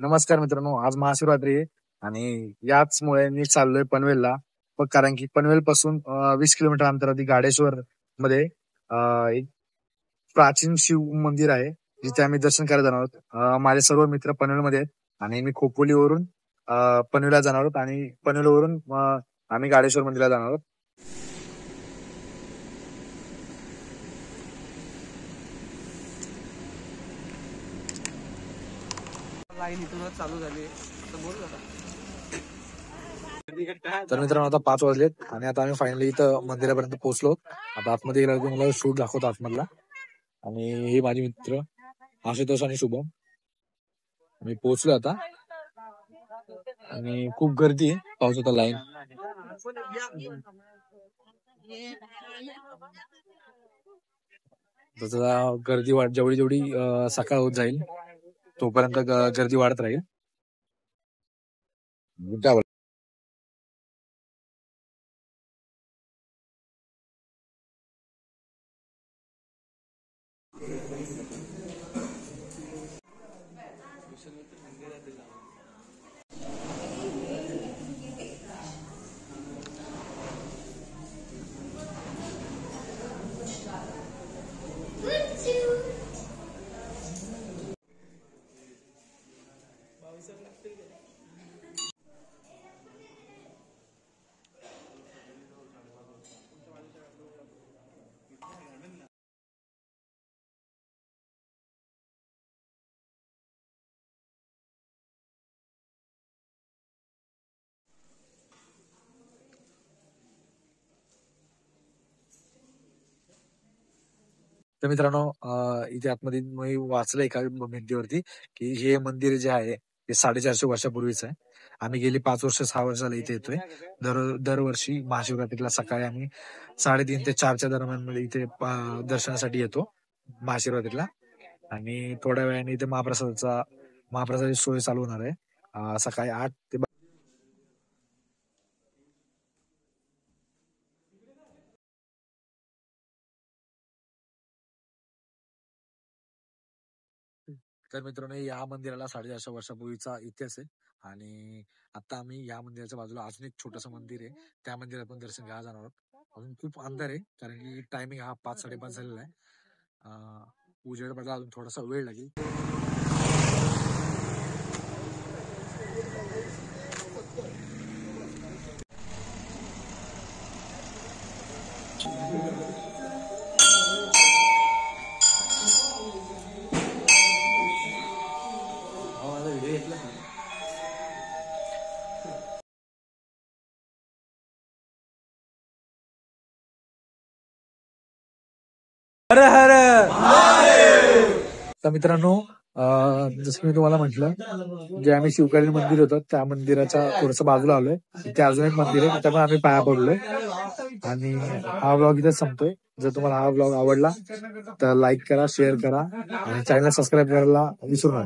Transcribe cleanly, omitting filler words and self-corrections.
नमस्कार मित्रांनो, आज महाशिवरात्री आहे आणि याचमुळे मी चाललोय पनवेलला. कारण की पनवेल पासून 20 किलोमीटर अंतरावरती गाडेश्वर मध्ये एक प्राचीन शिव मंदिर आहे, जिथे आम्ही दर्शन करायला जाणार आहोत. माझे सर्व मित्र पनवेलमध्ये आहेत आणि मी खोपोलीवरून पनवेलला जाणार आहोत आणि पनवेलवरून आम्ही गाडेश्वर मंदिरला जाणार आहोत. लाईन इथूनच चालू झाली तर बोल आता. तर मित्रांनो, आता 5 वाजलेत आणि आता आम्ही फायनली इथं मंदिरापर्यंत पोहोचलो. आता आतमध्ये गेला मला शूट दाखवतो आतमधला. आणि हे माझे मित्र आशुतोष आणि शुभम. मी पोहोचलो आता आणि खूप गर्दी आहे, पावसाचा लाईन. तसं गर्दी जेवढी जेवढी सकाळ होत जाईल तोपर्यंत गर्दी वाढत राहील. तर मित्रांनो, इथे आतमध्ये मी वाचलं एका भिंतीवरती की हे मंदिर जे आहे ते 450 वर्षापूर्वीच आहे. आम्ही गेली 5 वर्ष 6 वर्षाला इथे येतोय. दरवर्षी महाशिवरात्रीला सकाळी आम्ही 3:30 ते 4च्या दरम्यान मध्ये इथे दर्शनासाठी येतो महाशिवरात्रीला. आणि थोड्या वेळाने इथे महाप्रसादाची सोय चालू होणार आहे सकाळी 8 ते. तर मित्रांनो, या मंदिराला 450 वर्षापूर्वीचा इतिहास आहे. आणि आता आम्ही या मंदिराच्या बाजूला अजून एक छोटंसं मंदिर आहे, त्या मंदिरात पण दर्शन घ्यायला जाणार आहोत. अजून खूप अंधार आहे कारण की टायमिंग हा 5-5:30 झालेला आहे. उजेड पडला अजून थोडासा वेळ लागेल. हर हर तर मित्रांनो, जसं मी तुम्हाला म्हटलं, जे आम्ही शिवकालीन मंदिर होतं त्या मंदिराच्या थोडस बाजूला आलोय. इथे अजून एक मंदिर आहे, त्यामुळे आम्ही पाया पडलोय. आणि हा व्लॉग इथे संपतोय. जर तुम्हाला हा व्लॉग आवडला तर लाईक करा, शेअर करा आणि चॅनल सबस्क्राईब करायला विसरू नका.